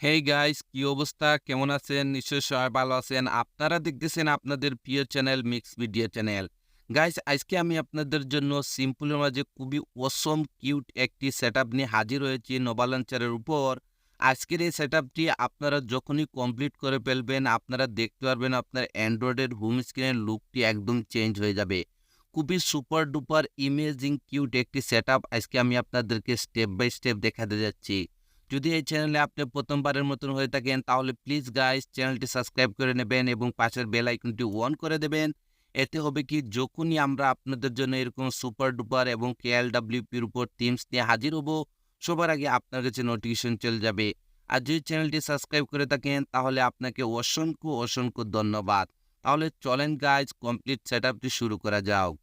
Hey guys, কি অবস্থা? কেমন আছেন? নিশ্চয়ই সবাই ভালো আছেন। আপনারা দেখতেছেন আপনাদের প্রিয় channel mix video channel. Guys, আজকে আমি আপনাদের জন্য সিম্পলের মাঝে খুবই অসম কিউট একটি সেটআপ নিয়ে হাজির হয়েছি নোভা লঞ্চারের উপর। আজকের এই সেটআপটি আপনারা যখনই কমপ্লিট করে ফেলবেন, আপনারা দেখতে পারবেন আপনার অ্যান্ড্রয়েডের হোম স্ক্রিনের লুকটি একদম চেঞ্জ হয়ে যাবে। খুবই সুপার ডুপার ইমেজিং কিউট একটি সেটআপ আজকে আমি আপনাদেরকে স্টেপ বাই স্টেপ দেখাতে যাচ্ছি। যদি এই চ্যানেলে আপনি প্রথমবারের মতন হয়ে থাকেন তাহলে প্লিজ গাইস চ্যানেলটি সাবস্ক্রাইব করে নেবেন এবং পাশের বেল আইকনটি অন করে দেবেন। এতে হবে কি, যখনই আমরা আপনাদের জন্য এরকম সুপার ডুপার এবং কেএলডব্লিউপির উপর থিমস নিয়ে হাজির হব, সবার আগে আপনার কাছে নোটিফিকেশন চলে যাবে। আর যদি চ্যানেলটি সাবস্ক্রাইব করে থাকেন তাহলে আপনাকে অসংখ্য অসংখ্য ধন্যবাদ। তাহলে চলেন গাইস, কমপ্লিট সেটআপটি শুরু করা যাক।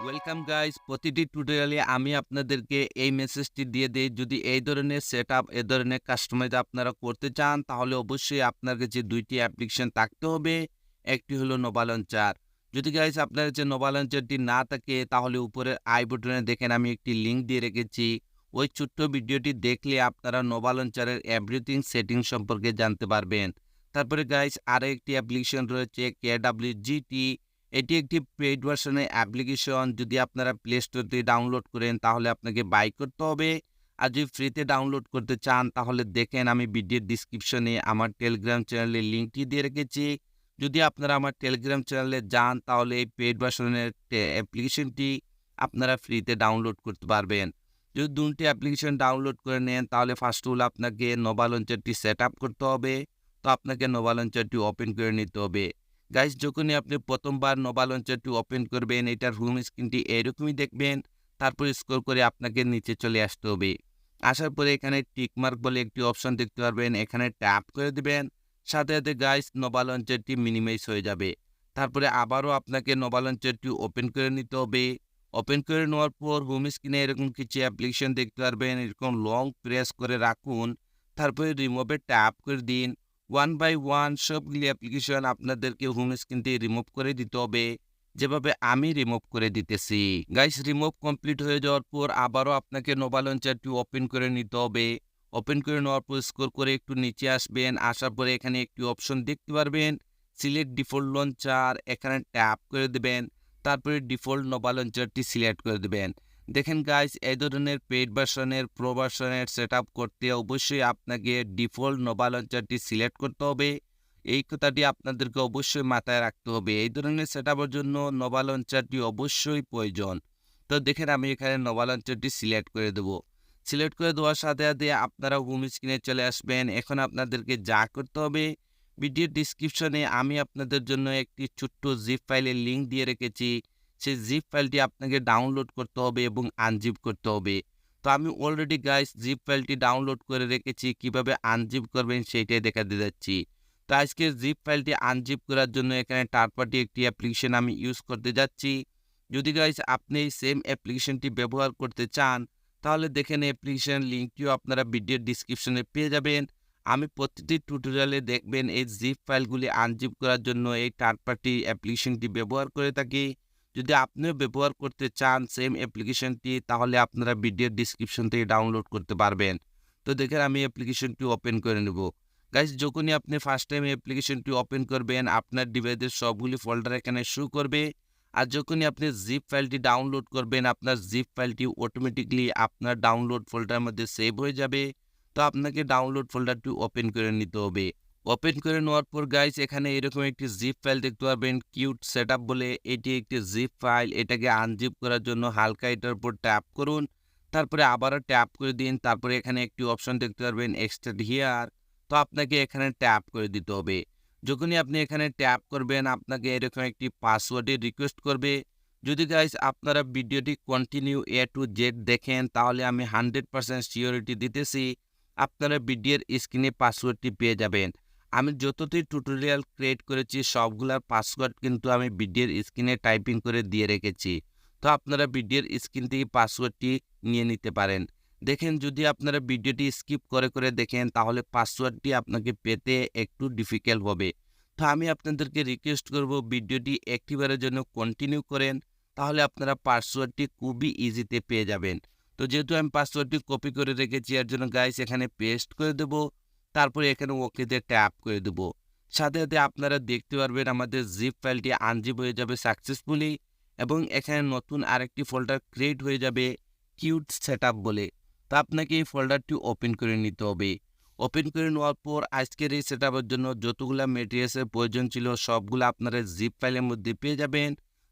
ওয়েলকাম গাইস, প্রতিটি টিউটোরিয়ালে আমি আপনাদেরকে এই মেসেজটি দিয়ে দেই, যদি এই ধরনের সেটআপ এই ধরনের কাস্টমাইজ আপনারা করতে চান তাহলে অবশ্যই আপনার কাছে দুইটি অ্যাপ্লিকেশন থাকতে হবে। একটি হলো নোভা লঞ্চার। যদি গাইস আপনার কাছে নোভা লঞ্চারটি না থাকে তাহলে উপরের আই বাটনে দেখেন আমি একটি লিঙ্ক দিয়ে রেখেছি। ওই ছোট্ট ভিডিওটি দেখলে আপনারা নোভা লঞ্চারের এভরিথিং সেটিং সম্পর্কে জানতে পারবেন। তারপরে গাইস আরও একটি অ্যাপ্লিকেশন রয়েছে KWGT। এটি একটি পেইড ভার্সনের অ্যাপ্লিকেশন। যদি আপনারা প্লে স্টোর থেকে ডাউনলোড করেন তাহলে আপনাকে বাই করতে হবে। আর যদি ফ্রিতে ডাউনলোড করতে চান তাহলে দেখেন আমি ভিডিওর ডিসক্রিপশনে আমার টেলিগ্রাম চ্যানেলের লিঙ্কটি দিয়ে রেখেছি। যদি আপনারা আমার টেলিগ্রাম চ্যানেলে যান তাহলে এই পেইড ভার্সনের অ্যাপ্লিকেশনটি আপনারা ফ্রিতে ডাউনলোড করতে পারবেন। যদি দুটি অ্যাপ্লিকেশন ডাউনলোড করে নেন তাহলে ফার্স্ট হল আপনাকে নোভা লঞ্চারটি সেট আপ করতে হবে। তো আপনাকে নোভা লঞ্চারটি ওপেন করে নিতে হবে। গাইস, যখনই আপনি প্রথমবার নোভা লঞ্চারটি ওপেন করবেন এটার হোম স্ক্রিনটি এরকমই দেখবেন। তারপর স্ক্রল করে আপনাকে নিচে চলে আসতে হবে। আসার পরে এখানে টিকমার্ক বলে একটি অপশন দেখতে পারবেন, এখানে ট্যাপ করে দিবেন। সাথে সাথে গাইস নোভা লঞ্চারটি মিনিমাইজ হয়ে যাবে। তারপরে আবারও আপনাকে নোভা লঞ্চারটি ওপেন করে নিতে হবে। ওপেন করে নেওয়ার পর হোম স্ক্রিনে এরকম কিছু অ্যাপ্লিকেশন দেখতে পারবেন, এরকম লং প্রেস করে রাখুন। তারপরে রিমুভে ট্যাপ করে দিন। ওয়ান বাই ওয়ান সবগুলি অ্যাপ্লিকেশন আপনাদেরকে হোম স্ক্রিন থেকে রিমুভ করে দিতে হবে, যেভাবে আমি রিমুভ করে দিতেছি। গাইস, রিমুভ কমপ্লিট হয়ে যাওয়ার পর আবারও আপনাকে নোভা লঞ্চারটি ওপেন করে নিতে হবে। ওপেন করে নেওয়ার পর স্ক্রল করে একটু নিচে আসবেন। আসার পরে এখানে একটি অপশন দেখতে পারবেন, সিলেক্ট ডিফল্ট লঞ্চার। এখানে ট্যাপ করে দেবেন। তারপরে ডিফল্ট নোভা লঞ্চারটি সিলেক্ট করে দেবেন। দেখেন গাইস, এই ধরনের পেইড ভার্সনের প্রো ভার্সনের সেটআপ করতে অবশ্যই আপনাকে ডিফল্ট নোভা লঞ্চারটি সিলেক্ট করতে হবে। এই কথাটি আপনাদেরকে অবশ্যই মাথায় রাখতে হবে। এই ধরনের সেটআপের জন্য নোভা লঞ্চারটি অবশ্যই প্রয়োজন। তো দেখেন আমি এখানে নোভা লঞ্চারটি সিলেক্ট করে দেব। সিলেক্ট করে দেওয়ার সাথে সাথে আপনারা হোম স্ক্রিনে চলে আসবেন। এখন আপনাদেরকে যা করতে হবে, ভিডিওর ডিসক্রিপশনে আমি আপনাদের জন্য একটি ছোট্ট জিপ ফাইলের লিঙ্ক দিয়ে রেখেছি। সেই জিপ ফাইলটি আপনাকে ডাউনলোড করতে হবে এবং আনজিপ করতে হবে। তো আমি অলরেডি গাইস জিপ ফাইলটি ডাউনলোড করে রেখেছি, কিভাবে আনজিপ করবেন সেইটাই দেখাতে যাচ্ছি। তো আজকে জিপ ফাইলটি আনজিপ করার জন্য এখানে থার্ড পার্টি একটি অ্যাপ্লিকেশন আমি ইউজ করতে যাচ্ছি। যদি গাইস আপনি এই সেম অ্যাপ্লিকেশনটি ব্যবহার করতে চান তাহলে দেখেন অ্যাপ্লিকেশন লিঙ্কটিও আপনারা ভিডিওর ডিসক্রিপশনে পেয়ে যাবেন। আমি প্রতিটি টিউটোরিয়ালে দেখবেন এই জিপ ফাইলগুলি আনজিপ করার জন্য এই থার্ড পার্টি অ্যাপ্লিকেশনটি ব্যবহার করে থাকি। যদি আপনিও ব্যবহার করতে চান সেম অ্যাপ্লিকেশনটি তাহলে আপনারা ভিডিওর ডিসক্রিপশন থেকে ডাউনলোড করতে পারবেন। তো দেখেন আমি অ্যাপ্লিকেশনটি ওপেন করে নেব। গাইস, যখনই আপনি ফার্স্ট টাইম অ্যাপ্লিকেশনটি ওপেন করবেন আপনার ডিভাইসের সবগুলি ফোল্ডার এখানে শো করবে। আর যখনই আপনি জিপ ফাইলটি ডাউনলোড করবেন আপনার জিপ ফাইলটি অটোমেটিকলি আপনার ডাউনলোড ফোল্ডারের মধ্যে সেভ হয়ে যাবে। তো আপনাকে ডাউনলোড ফোল্ডারটি ওপেন করে নিতে হবে। ওপেন করে নেওয়ার পর গাইস এখানে এরকম একটি জিপ ফাইল দেখতে পারবেন, কিউট সেটআপ বলে। এটি একটি জিপ ফাইল। এটাকে আনজিপ করার জন্য হালকা এটার উপর ট্যাপ করুন। তারপরে আবারও ট্যাপ করে দিন। তারপরে এখানে একটি অপশন দেখতে পারবেন, এক্সট্রাক্ট হিয়ার। তো আপনাকে এখানে ট্যাপ করে দিতে হবে। যখনই আপনি এখানে ট্যাপ করবেন আপনাকে এরকম একটি পাসওয়ার্ডের রিকোয়েস্ট করবে। যদি গাইস আপনারা ভিডিওটি কন্টিনিউ এ টু জেড দেখেন তাহলে আমি 100% সিওরিটি দিতেছি আপনারা ভিডিওর স্ক্রিনে পাসওয়ার্ডটি পেয়ে যাবেন। আমি যতটি টিউটোরিয়াল ক্রিয়েট করেছি সবগুলার পাসওয়ার্ড কিন্তু আমি ভিডিওর স্ক্রিনে টাইপিং করে দিয়ে রেখেছি। তো আপনারা ভিডিওর স্ক্রিন থেকে পাসওয়ার্ডটি নিয়ে নিতে পারেন। দেখেন যদি আপনারা ভিডিওটি স্কিপ করে করে দেখেন তাহলে পাসওয়ার্ডটি আপনাকে পেতে একটু ডিফিকাল্ট হবে। তো আমি আপনাদেরকে রিকোয়েস্ট করব ভিডিওটি একটিবারের জন্য কন্টিনিউ করেন, তাহলে আপনারা পাসওয়ার্ডটি খুবই ইজিতে পেয়ে যাবেন। তো যেহেতু আমি পাসওয়ার্ডটি কপি করে রেখেছি এর জন্য গাইস এখানে পেস্ট করে দেব। তারপরে এখানে ওকেতে ট্যাপ করে দেব। সাথে, সাথে আপনারা দেখতে পারবেন আমাদের জিপ ফাইলটি আনজিপ হয়ে যাবে সাকসেসফুলি এবং এখানে নতুন আরেকটি ফোল্ডার ক্রিয়েট হয়ে যাবে কিউট সেটআপ বলে। তো আপনাকে এই ফোল্ডারটি ওপেন করে নিতে হবে। ওপেন করে নেওয়ার পর আজকের এই সেটআপের জন্য যতগুলা ম্যাটেরিয়ালসের প্রয়োজন ছিল সবগুলো আপনারা জিপ ফাইলের মধ্যে পেয়ে যাবেন।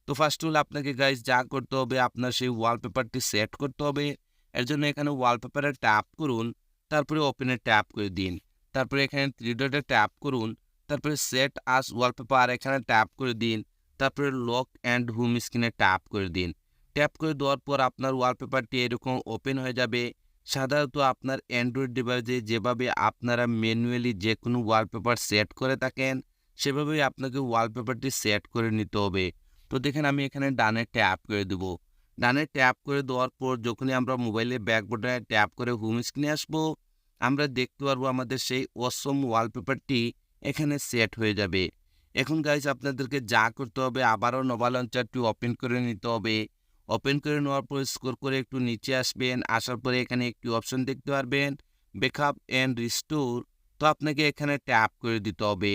তো ফার্স্ট অল আপনাকে গাইস যা করতে হবে আপনার সেই ওয়ালপেপারটি সেট করতে হবে। এর জন্য এখানে ওয়ালপেপারে ট্যাপ করুন, তারপরে ওপেনে ট্যাপ করে দিন। তারপরে এখানে থ্রি ডটে ট্যাপ করুন, তারপরে সেট আস ওয়ালপেপার এখানে ট্যাপ করে দিন। তারপরে লক অ্যান্ড হোম স্ক্রিনে ট্যাপ করে দিন। ট্যাপ করে দেওয়ার পর আপনার ওয়ালপেপারটি এরকম ওপেন হয়ে যাবে। সাধারণত আপনার অ্যান্ড্রয়েড ডিভাইসে যেভাবে আপনারা ম্যানুয়ালি যে কোনো ওয়ালপেপার সেট করে থাকেন সেভাবেই আপনাকে ওয়ালপেপারটি সেট করে নিতে হবে। তো দেখেন আমি এখানে ডানে ট্যাপ করে দেব। ডানে ট্যাপ করে দেওয়ার পর যখনই আমরা মোবাইলের ব্যাক বাটনে ট্যাপ করে হোম স্ক্রিনে আসবো, আমরা দেখতে পারবো আমাদের সেই অসম ওয়ালপেপারটি এখানে সেট হয়ে যাবে। এখন গাইজ আপনাদেরকে যা করতে হবে আবারও নোভা লঞ্চারটি ওপেন করে নিতে হবে। ওপেন করে নেওয়ার পর স্ক্রল করে একটু নিচে আসবেন। আসার পরে এখানে একটি অপশন দেখতে পারবেন ব্যাকআপ অ্যান্ড রিস্টোর। তো আপনাকে এখানে ট্যাপ করে দিতে হবে।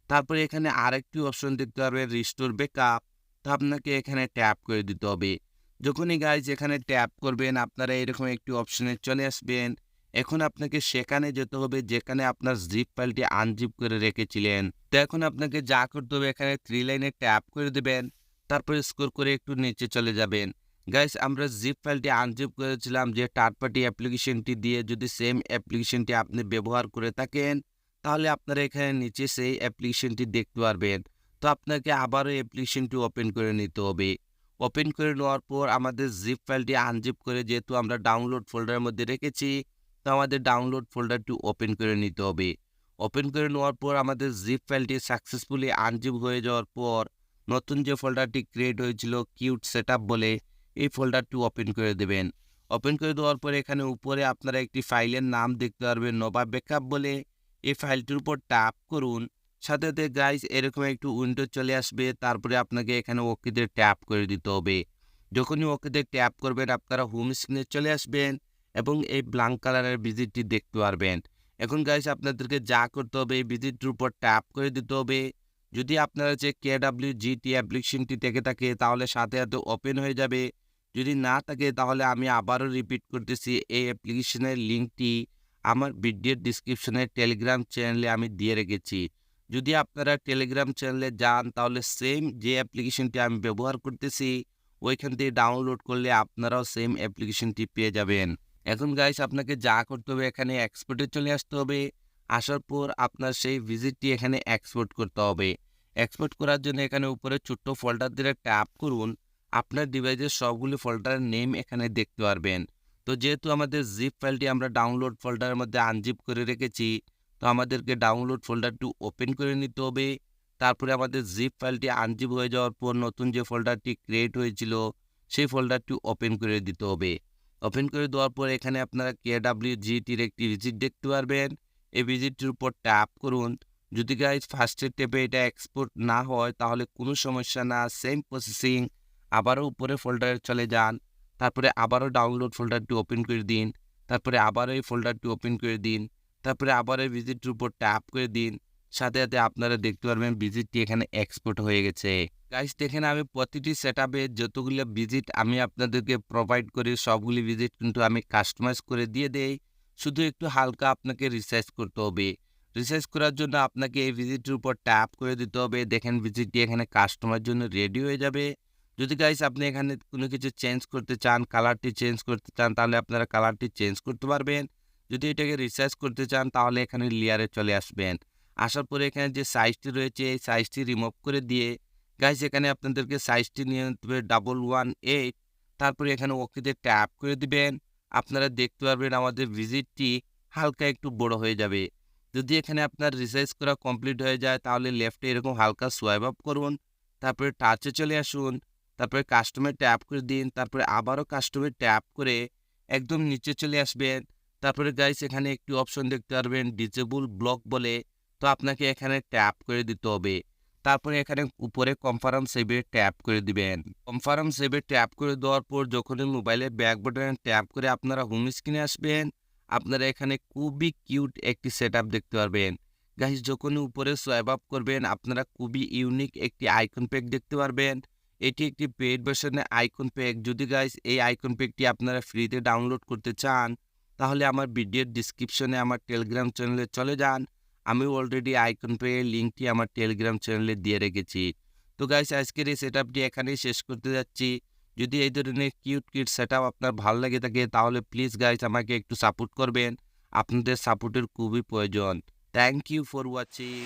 তারপরে এখানে আরেকটি অপশন দেখতে পারবেন রিস্টোর ব্যাকআপ। তো আপনাকে এখানে ট্যাপ করে দিতে হবে। যখনই গাইজ এখানে ট্যাপ করবেন আপনারা এরকম একটি অপশনে চলে আসবেন। এখন আপনাকে সেখানে যেতে হবে যেখানে আপনার জিপ ফাইলটি আনজিপ করে রেখেছিলেন। তো এখন আপনাকে যা করতে হবে এখানে থ্রি লাইনে ট্যাপ করে দেবেন। তারপরে স্ক্রল করে একটু নিচে চলে যাবেন। গাইস আমরা জিপ ফাইলটি আনজিপ করেছিলাম যে থার্ড পার্টি অ্যাপ্লিকেশনটি দিয়ে। যদি সেম অ্যাপ্লিকেশনটি আপনি ব্যবহার করে থাকেন তাহলে আপনারা এখানে নিচে সেই অ্যাপ্লিকেশনটি দেখতে পারবেন। তো আপনাকে আবারও অ্যাপ্লিকেশনটি ওপেন করে নিতে হবে। ওপেন করে নেওয়ার পর আমাদের জিপ ফাইলটি আনজিপ করে যেহেতু আমরা ডাউনলোড ফোল্ডারের মধ্যে রেখেছি, তো আমাদের ডাউনলোড ফোল্ডারটি ওপেন করে নিতে হবে। ওপেন করে নেওয়ার পর আমাদের জিপ ফাইলটি সাকসেসফুলি আনজিপ হয়ে যাওয়ার পর নতুন যে ফোল্ডারটি ক্রিয়েট হয়েছিল কিউট সেটআপ বলে, এই ফোল্ডারটি ওপেন করে দেবেন। ওপেন করে দেওয়ার পরে এখানে উপরে আপনারা একটি ফাইলের নাম দেখতে পারবেন নোভা ব্যাকআপ বলে। এই ফাইলটির উপর ট্যাপ করুন। সাথে সাথে গাইস এরকম একটু উইন্ডো চলে আসবে। তারপরে আপনাকে এখানে ওকেতে ট্যাপ করে দিতে হবে। যখনই ওকেতে ট্যাপ করবেন আপনারা হোম স্ক্রিনে চলে আসবেন এবং এই ব্ল্যাঙ্ক কালারের ভিজিটটি দেখতে পারবেন। এখন গাইস আপনাদেরকে যা করতে হবে এই ভিজিটটির উপর ট্যাপ করে দিতে হবে। যদি আপনারা যে KWGT অ্যাপ্লিকেশনটি থেকে থাকে তাহলে সাথে সাথে ওপেন হয়ে যাবে। যদি না থাকে তাহলে আমি আবারও রিপিট করতেছি, এই অ্যাপ্লিকেশনের লিঙ্কটি আমার ভিডিওর ডিসক্রিপশনে টেলিগ্রাম চ্যানেলে আমি দিয়ে রেখেছি। যদি আপনারা টেলিগ্রাম চ্যানেলে যান তাহলে সেম যে অ্যাপ্লিকেশনটি আমি ব্যবহার করতেছি ওইখান থেকে ডাউনলোড করলে আপনারাও সেম অ্যাপ্লিকেশনটি পেয়ে যাবেন। এখন গাইস আপনাকে যা করতে হবে এখানে এক্সপোর্টে চলে আসতে হবে। আসার পর আপনার সেই ভিজিটটি এখানে এক্সপোর্ট করতে হবে। এক্সপোর্ট করার জন্য এখানে উপরে ছোট্ট ফোল্ডার দিয়ে ট্যাপ করুন। আপনার ডিভাইসের সবগুলি ফোল্ডারের নেম এখানে দেখতে পারবেন। তো যেহেতু আমাদের জিপ ফাইলটি আমরা ডাউনলোড ফোল্ডারের মধ্যে আনজিপ করে রেখেছি, তো আমাদেরকে ডাউনলোড ফোল্ডারটি ওপেন করে নিতে হবে। তারপরে আমাদের জিপ ফাইলটি আনজিপ হয়ে যাওয়ার পর নতুন যে ফোল্ডারটি ক্রিয়েট হয়েছিল সেই ফোল্ডারটি ওপেন করে দিতে হবে। ওপেন করে দেওয়ার পর এখানে আপনারা KWGTর একটি ভিজিট দেখতে পারবেন। এই ভিজিটটির উপর ট্যাপ করুন। যদি গাইজ ফার্স্টের টেপে এটা এক্সপোর্ট না হয় তাহলে কোনো সমস্যা না, সেম প্রসেসিং। আবারও উপরে ফোল্ডারে চলে যান। তারপরে আবারও ডাউনলোড ফোল্ডারটি ওপেন করে দিন। তারপরে আবারও এই ফোল্ডারটি ওপেন করে দিন। তারপরে আবার এই ভিজিটটির উপর ট্যাপ করে দিন। সাথে সাথে আপনারা দেখতে পারবেন ভিজিটটি এখানে এক্সপোর্ট হয়ে গেছে। গাইজ দেখেন আমি প্রতিটি সেটআপে যতগুলো ভিজিট আমি আপনাদেরকে প্রোভাইড করি সবগুলি ভিজিট কিন্তু আমি কাস্টমাইজ করে দিয়ে দেই। শুধু একটু হালকা আপনাকে রিসার্চ করতে হবে। রিসার্চ করার জন্য আপনাকে এই ভিজিটের উপর ট্যাপ করে দিতে হবে। দেখেন ভিজিটটি এখানে কাস্টমার জন্য রেডি হয়ে যাবে। যদি গাইস আপনি এখানে কোনো কিছু চেঞ্জ করতে চান, কালারটি চেঞ্জ করতে চান তাহলে আপনারা কালারটি চেঞ্জ করতে পারবেন। যদি এটাকে রিসার্চ করতে চান তাহলে এখানে লেয়ারে চলে আসবেন। আসার পরে এখানে যে সাইজটি রয়েছে এই সাইজটি রিমুভ করে দিয়ে গাইস এখানে আপনাদেরকে সাইজটি নিয়ে নিতে হবে 118। তারপরে এখানে ওকেতে ট্যাপ করে দিবেন। আপনারা দেখতে পারবেন আমাদের ভিজিটটি হালকা একটু বড় হয়ে যাবে। যদি এখানে আপনার রিসার্চ করা কমপ্লিট হয়ে যায় তাহলে লেফটে এরকম হালকা সোয়াইপ আপ করুন। তারপরে টাচে চলে আসুন। তারপরে কাস্টমে ট্যাপ করে দিন। তারপরে আবারও কাস্টমে ট্যাপ করে একদম নিচে চলে আসবেন। তারপরে গাইস এখানে একটি অপশন দেখতে পারবেন ডিসেবল ব্লক বলে। তো আপনাকে এখানে ট্যাপ করে দিতে হবে। তারপরে এখানে উপরে কনফারেন্স সেভে ট্যাপ করে দিবেন। কনফারেন্স সেভে ট্যাপ করে দেওয়ার পর যখনই মোবাইলের ব্যাক বাটনে ট্যাপ করে আপনারা হোম স্ক্রিনে আসবেন, আপনারা এখানে খুবই কিউট একটি সেটআপ দেখতে পারবেন। গাইস যখনই উপরে সোয়াইপ আপ করবেন আপনারা খুবই ইউনিক একটি আইকন প্যাক দেখতে পারবেন। এটি একটি পেইড ভার্সনের আইকন প্যাক। যদি গাইস এই আইকন প্যাকটি আপনারা ফ্রিতে ডাউনলোড করতে চান তাহলে আমার ভিডিওর ডেসক্রিপশনে আমার টেলিগ্রাম চ্যানেলে চলে যান। আমি অলরেডি আইকন প্যাকের লিঙ্কটি আমার টেলিগ্রাম চ্যানেলে দিয়ে রেখেছি। তো গাইস আজকের এই সেটআপটি এখানেই শেষ করতে যাচ্ছি। যদি এই ধরনের কিউট সেটআপ আপনার ভালো লেগে থাকে তাহলে প্লিজ গাইস আমাকে একটু সাপোর্ট করবেন। আপনাদের সাপোর্টের খুবই প্রয়োজন। Thank you for watching.